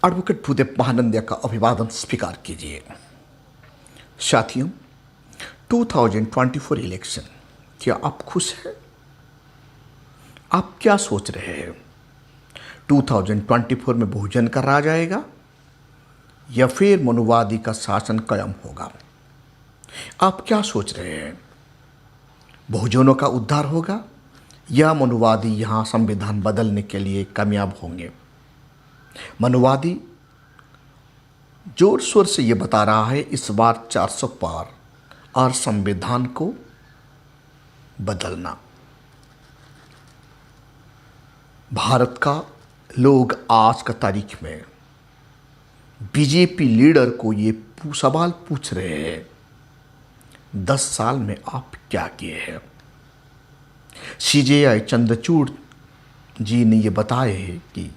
Advocate Bhudev Mahanandia का अभिवादन स्वीकार कीजिए। साथियों, 2024 इलेक्शन, क्या आप खुश हैं? आप क्या सोच रहे हैं? 2024 में बहुजन का राज आएगा या फिर मनुवादी का शासन कायम होगा? आप क्या सोच रहे हैं? बहुजनों का उद्धार होगा या मनुवादी यहां संविधान बदलने के लिए कामयाब होंगे? मनुवादी जोर शोर से ये बता रहा है इस बार 400 पार और संविधान को बदलना। भारत का लोग आज का तारीख में बीजेपी लीडर को ये सवाल पूछ रहे हैं, 10 साल में आप क्या किए हैं? सीजेआई चंद्रचूड़ जी ने ये बताया है कि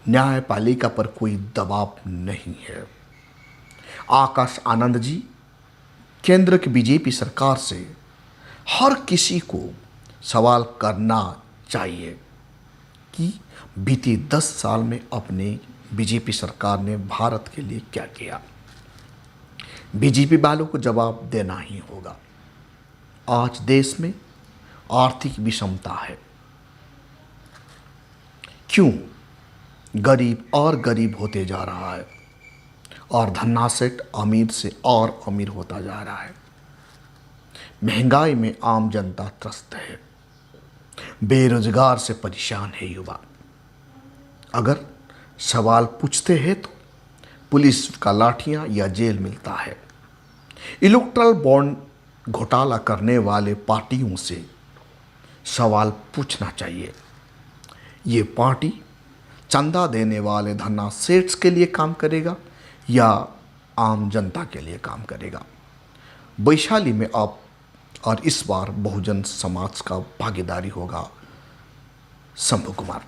न्यायपालिका पर कोई दबाव नहीं है। आकाश आनंद जी केंद्र की बीजेपी सरकार से हर किसी को सवाल करना चाहिए कि बीते 10 साल में अपने बीजेपी सरकार ने भारत के लिए क्या किया। बीजेपी वालों को जवाब देना ही होगा। आज देश में आर्थिक विषमता है। क्यों? गरीब और गरीब होते जा रहा है और धन्ना सेठ अमीर से और अमीर होता जा रहा है। महंगाई में आम जनता त्रस्त है। बेरोजगार से परेशान है युवा। अगर सवाल पूछते हैं तो पुलिस का लाठियां या जेल मिलता है। इलेक्टोरल बॉन्ड घोटाला करने वाले पार्टियों से सवाल पूछना चाहिए। ये पार्टी चंदा देने वाले धन्ना सेट्स के लिए काम करेगा या आम जनता के लिए काम करेगा? वैशाली में अब और इस बार बहुजन समाज का भागीदारी होगा। शंभू कुमार।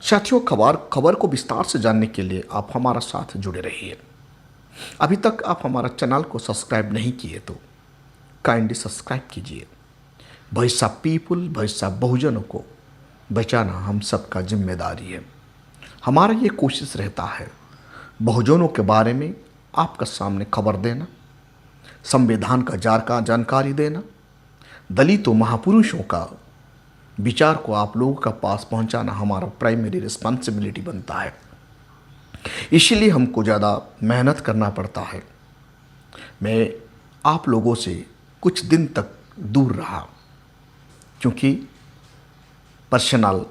साथियों, खबर को विस्तार से जानने के लिए आप हमारा साथ जुड़े रहिए। अभी तक आप हमारा चैनल को सब्सक्राइब नहीं किए तो काइंडली सब्सक्राइब कीजिए। भैसा पीपुल, भैसा बहुजनों को बचाना हम सबका जिम्मेदारी है। हमारा ये कोशिश रहता है बहुजनों के बारे में आपका सामने खबर देना, संविधान का जानकारी देना, दलितों महापुरुषों का विचार को आप लोगों का पास पहुंचाना हमारा प्राइमरी रिस्पॉन्सिबिलिटी बनता है। इसीलिए हमको ज़्यादा मेहनत करना पड़ता है। मैं आप लोगों से कुछ दिन तक दूर रहा क्योंकि पर्सनल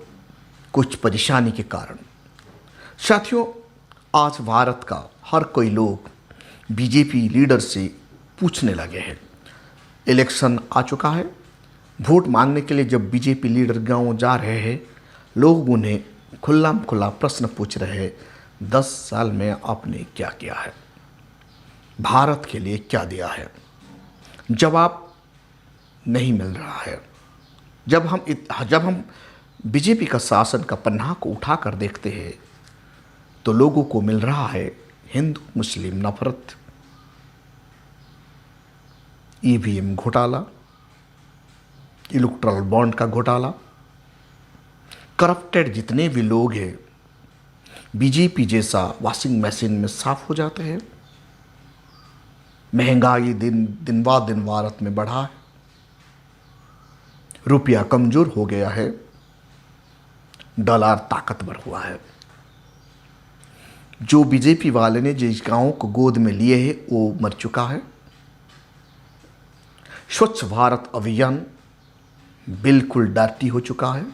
कुछ परेशानी के कारण। साथियों, आज भारत का हर कोई लोग बीजेपी लीडर से पूछने लगे हैं। इलेक्शन आ चुका है। वोट मांगने के लिए जब बीजेपी लीडर गांव जा रहे हैं, लोग उन्हें खुला प्रश्न पूछ रहे हैं, 10 साल में आपने क्या किया है? भारत के लिए क्या दिया है? जवाब नहीं मिल रहा है। जब हम बीजेपी का शासन का पन्ना को उठाकर देखते हैं तो लोगों को मिल रहा है हिंदू मुस्लिम नफरत, ईवीएम घोटाला, इलेक्टोरल बॉन्ड का घोटाला। करप्टेड जितने भी लोग हैं बीजेपी जैसा वॉशिंग मशीन में साफ हो जाते हैं। महंगाई दिन भारत में बढ़ा है। रुपया कमजोर हो गया है। डॉलर ताकतवर हुआ है। जो बीजेपी वाले ने जिस गांवों को गोद में लिए हैं वो मर चुका है। स्वच्छ भारत अभियान बिल्कुल डर्टी हो चुका है।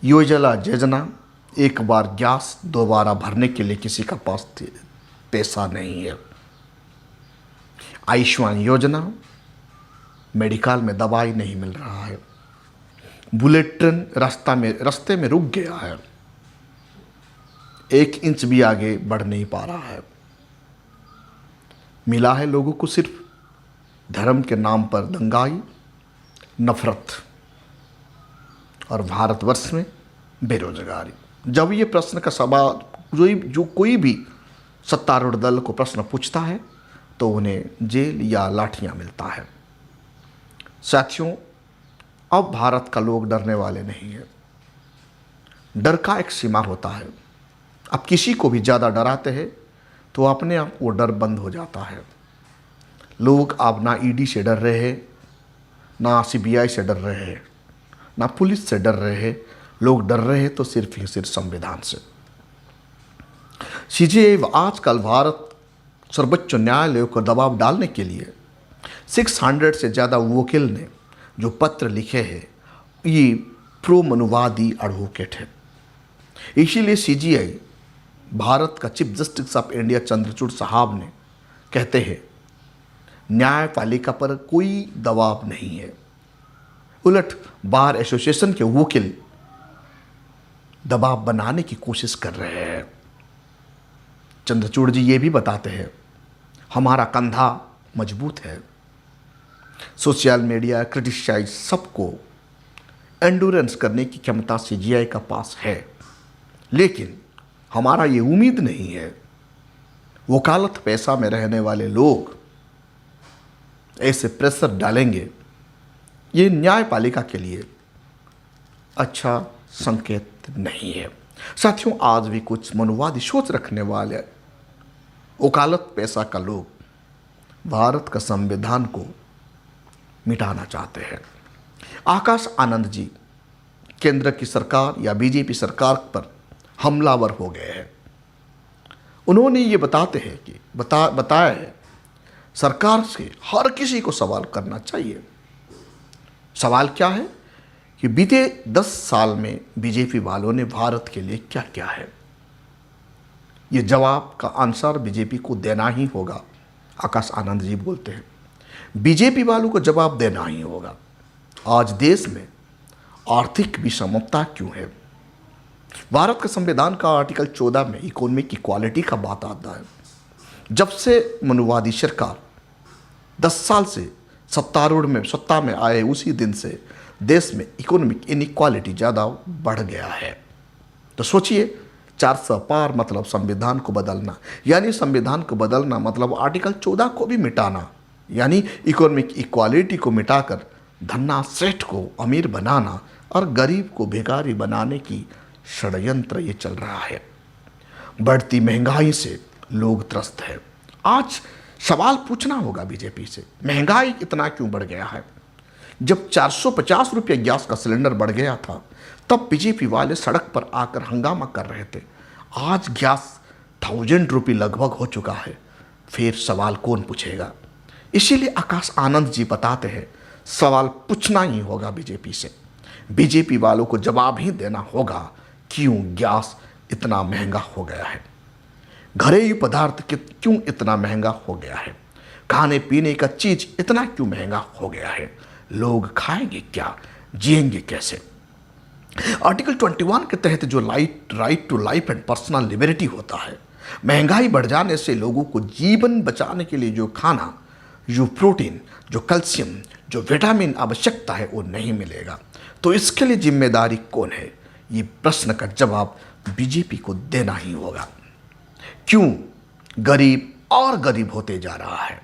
योजना एक बार गैस दोबारा भरने के लिए किसी का पास पैसा नहीं है। आयुष्मान योजना, मेडिकल में दवाई नहीं मिल रहा है। बुलेट ट्रेन रास्ते में रुक गया है। 1 इंच भी आगे बढ़ नहीं पा रहा है। मिला है लोगों को सिर्फ धर्म के नाम पर दंगाई, नफरत और भारतवर्ष में बेरोजगारी। जब ये प्रश्न का सवाल जो कोई भी सत्तारूढ़ दल को प्रश्न पूछता है तो उन्हें जेल या लाठियां मिलता है। साथियों, अब भारत का लोग डरने वाले नहीं है। डर का एक सीमा होता है। अब किसी को भी ज़्यादा डराते हैं तो अपने आप वो डर बंद हो जाता है। लोग अब ना ईडी से डर रहे हैं, ना सीबीआई से डर रहे हैं, ना पुलिस से डर रहे हैं। लोग डर रहे हैं तो सिर्फ ही सिर्फ संविधान से। सीजेआई आजकल भारत सर्वोच्च न्यायालय को दबाव डालने के लिए 600 से ज़्यादा वकील ने जो पत्र लिखे हैं, ये प्रो मनुवादी एडवोकेट है। इसीलिए सीजेआई भारत का chief justice of India Chandrachud साहब ने कहते हैं न्यायपालिका पर कोई दबाव नहीं है। उलट बार एसोसिएशन के वकील दबाव बनाने की कोशिश कर रहे हैं। चंद्रचूड़ जी ये भी बताते हैं हमारा कंधा मजबूत है। सोशल मीडिया क्रिटिसाइज सबको एंडोरेंस करने की क्षमता सीजेआई का पास है, लेकिन हमारा ये उम्मीद नहीं है वकालत पैसा में रहने वाले लोग ऐसे प्रेशर डालेंगे। ये न्यायपालिका के लिए अच्छा संकेत नहीं है। साथियों, आज भी कुछ मनुवादी सोच रखने वाले वकालत पैसा का लोग भारत का संविधान को मिटाना चाहते हैं। आकाश आनंद जी केंद्र की सरकार या बीजेपी सरकार पर हमलावर हो गए हैं। उन्होंने ये बताया है सरकार से हर किसी को सवाल करना चाहिए। सवाल क्या है कि बीते 10 साल में बीजेपी वालों ने भारत के लिए क्या किया है। ये जवाब का आंसर बीजेपी को देना ही होगा। आकाश आनंद जी बोलते हैं बीजेपी वालों को जवाब देना ही होगा। आज देश में आर्थिक विषमता क्यों है? भारत के संविधान का आर्टिकल 14 में इकोनॉमिक इक्वालिटी का बात आता है। जब से मनुवादी सरकार 10 साल से सत्ता में आए उसी दिन से देश में इकोनॉमिक इनइक्वालिटी ज़्यादा बढ़ गया है। तो सोचिए 400 पार मतलब संविधान को बदलना, यानी संविधान को बदलना मतलब आर्टिकल 14 को भी मिटाना, यानी इकोनॉमिक इक्वालिटी को मिटाकर धन्ना सेठ को अमीर बनाना और गरीब को भिखारी बनाने की षड्यंत्र ये चल रहा है। बढ़ती महंगाई से लोग त्रस्त है। आज सवाल पूछना होगा बीजेपी से, महंगाई इतना क्यों बढ़ गया है? जब 450 रुपये गैस का सिलेंडर बढ़ गया था तब बीजेपी वाले सड़क पर आकर हंगामा कर रहे थे। आज गैस 1000 रुपये लगभग हो चुका है, फिर सवाल कौन पूछेगा? इसीलिए आकाश आनंद जी बताते हैं सवाल पूछना ही होगा बीजेपी से। बीजेपी वालों को जवाब ही देना होगा क्यों गैस इतना महंगा हो गया है, घरेलू पदार्थ क्यों इतना महंगा हो गया है, खाने पीने का चीज इतना क्यों महंगा हो गया है, लोग खाएंगे क्या, जिएंगे कैसे? आर्टिकल 21 के तहत जो right to life and personal liberty होता है, महंगाई बढ़ जाने से लोगों को जीवन बचाने के लिए जो खाना, जो प्रोटीन, जो कैल्शियम, जो विटामिन आवश्यकता है वो नहीं मिलेगा। तो इसके लिए जिम्मेदारी कौन है? ये प्रश्न का जवाब बीजेपी को देना ही होगा। क्यों गरीब और गरीब होते जा रहा है?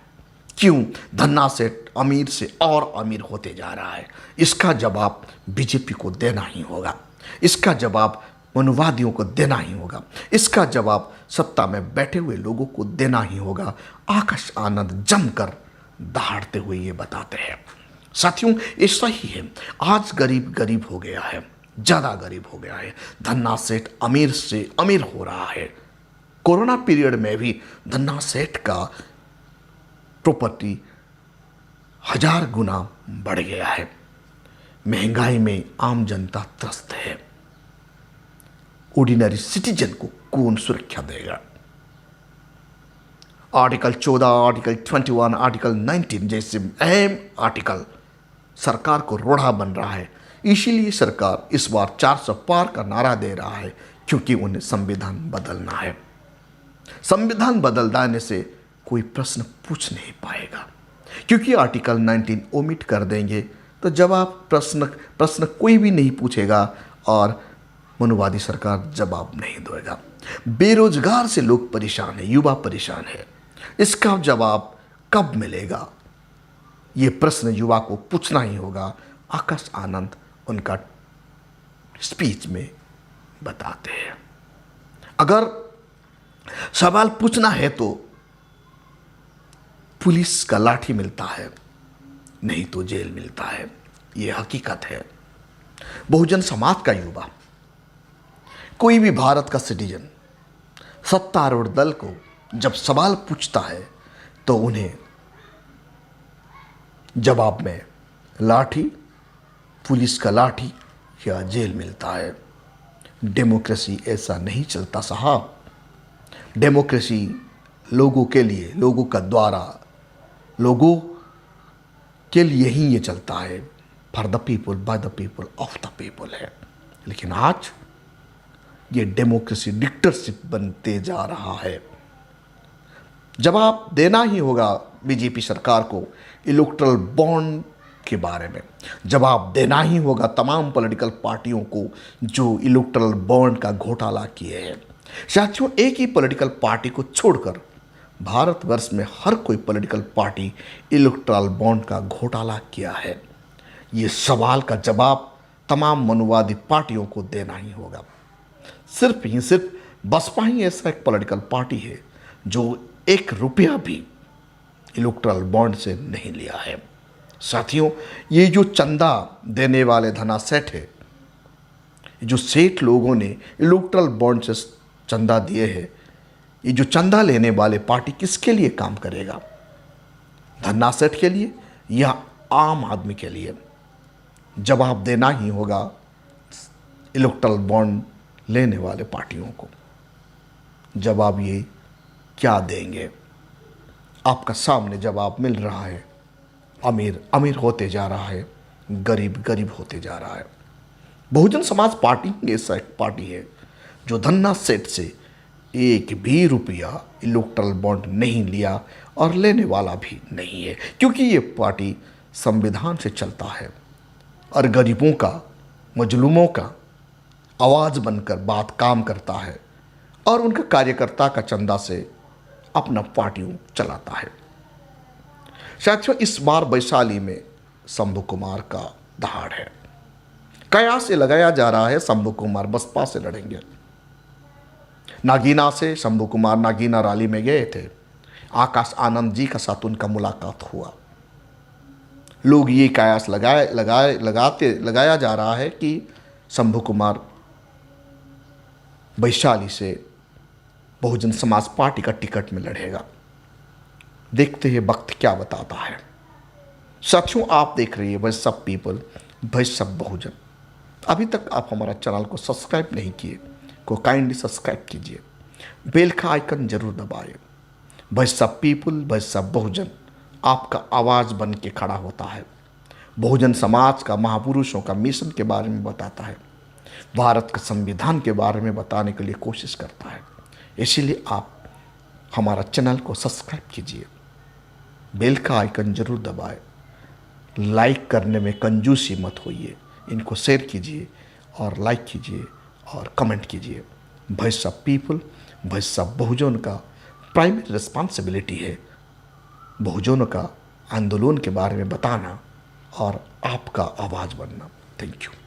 क्यों धन्ना सेठ अमीर से और अमीर होते जा रहा है? इसका जवाब बीजेपी को देना ही होगा। इसका जवाब मनुवादियों को देना ही होगा। इसका जवाब सत्ता में बैठे हुए लोगों को देना ही होगा। आकाश आनंद जमकर दहाड़ते हुए ये बताते हैं। साथियों, ये सही है, आज गरीब गरीब हो गया है, ज़्यादा गरीब हो गया है। धन्ना सेठ अमीर से अमीर हो रहा है। कोरोना पीरियड में भी धन्ना सेठ का प्रॉपर्टी 1000 गुना बढ़ गया है। महंगाई में आम जनता त्रस्त है। ऑर्डिनरी सिटीजन को कौन सुरक्षा देगा? आर्टिकल 14, आर्टिकल 21, आर्टिकल 19 जैसे अहम आर्टिकल सरकार को रोड़ा बन रहा है। इसीलिए सरकार इस बार 400 पार का नारा दे रहा है, क्योंकि उन्हें संविधान बदलना है। संविधान बदल देने से कोई प्रश्न पूछ नहीं पाएगा, क्योंकि आर्टिकल 19 ओमिट कर देंगे तो जवाब प्रश्न कोई भी नहीं पूछेगा और मनुवादी सरकार जवाब नहीं देगा। बेरोजगार से लोग परेशान है, युवा परेशान है, इसका जवाब कब मिलेगा? ये प्रश्न युवा को पूछना ही होगा। आकाश आनंद उनका स्पीच में बताते हैं। अगर सवाल पूछना है तो पुलिस का लाठी मिलता है, नहीं तो जेल मिलता है, यह हकीकत है। बहुजन समाज का युवा, कोई भी भारत का सिटीजन सत्तारूढ़ दल को जब सवाल पूछता है तो उन्हें जवाब में लाठी, पुलिस का लाठी या जेल मिलता है। डेमोक्रेसी ऐसा नहीं चलता साहब। डेमोक्रेसी लोगों के लिए, लोगों का द्वारा, लोगों के लिए ही ये चलता है। For the people, by the people, of the people है। लेकिन आज ये डेमोक्रेसी डिक्टेटरशिप बनते जा रहा है। जवाब देना ही होगा बीजेपी सरकार को इलेक्टोरल बॉन्ड के बारे में। जवाब देना ही होगा तमाम पॉलिटिकल पार्टियों को जो इलेक्टोरल बॉन्ड का घोटाला किए हैं। साथियों, एक ही पॉलिटिकल पार्टी को छोड़कर भारतवर्ष में हर कोई पॉलिटिकल पार्टी इलेक्टोरल बॉन्ड का घोटाला किया है। ये सवाल का जवाब तमाम मनुवादी पार्टियों को देना ही होगा। सिर्फ बसपा ही ऐसा एक पॉलिटिकल पार्टी है जो 1 रुपया भी इलेक्टोरल बॉन्ड से नहीं लिया है। साथियों, ये जो चंदा देने वाले धना सेठ है, जो सेठ लोगों ने इलेक्टोरल बॉन्ड से चंदा दिए हैं, ये जो चंदा लेने वाले पार्टी किसके लिए काम करेगा? धन्ना सेठ के लिए या आम आदमी के लिए? जवाब देना ही होगा इलेक्टोरल बॉन्ड लेने वाले पार्टियों को। जवाब ये क्या देंगे? आपका सामने जवाब मिल रहा है। अमीर अमीर होते जा रहा है, गरीब गरीब होते जा रहा है। बहुजन समाज पार्टी ऐसा एक पार्टी है जो धन्ना सेठ से 1 भी रुपया इलेक्टोरल बॉन्ड नहीं लिया और लेने वाला भी नहीं है, क्योंकि ये पार्टी संविधान से चलता है और गरीबों का, मजलूमों का आवाज़ बनकर बात काम करता है और उनका कार्यकर्ता का चंदा से अपना पार्टियों चलाता है। साथियों, इस बार वैशाली में शंभू कुमार का दहाड़ है। कयास ये लगाया जा रहा है शंभू कुमार बसपा से लड़ेंगे। नागीना से शंभू कुमार नागीना रैली में गए थे। आकाश आनंद जी का साथ उनका मुलाकात हुआ। लोग ये कयास लगाया जा रहा है कि शंभू कुमार वैशाली से बहुजन समाज पार्टी का टिकट में लड़ेगा। देखते हैं वक्त क्या बताता है। साथियों, आप देख रही है voice of people, voice of Bahujan. अभी तक आप हमारा चैनल को सब्सक्राइब नहीं किए को काइंडली सब्सक्राइब कीजिए, बेल का आइकन जरूर दबाइए। Voice of people, voice of Bahujan आपका आवाज़ बन के खड़ा होता है। बहुजन समाज का, महापुरुषों का मिशन के बारे में बताता है, भारत के संविधान के बारे में बताने के लिए कोशिश करता है। इसीलिए आप हमारा चैनल को सब्सक्राइब कीजिए, बेल का आइकन जरूर दबाएं, लाइक करने में कंजूसी मत होइए, इनको शेयर कीजिए और लाइक कीजिए और कमेंट कीजिए। Voice of people, voice of Bahujan का प्राइमरी रिस्पॉन्सिबिलिटी है बहुजनों का आंदोलन के बारे में बताना और आपका आवाज़ बनना। Thank you.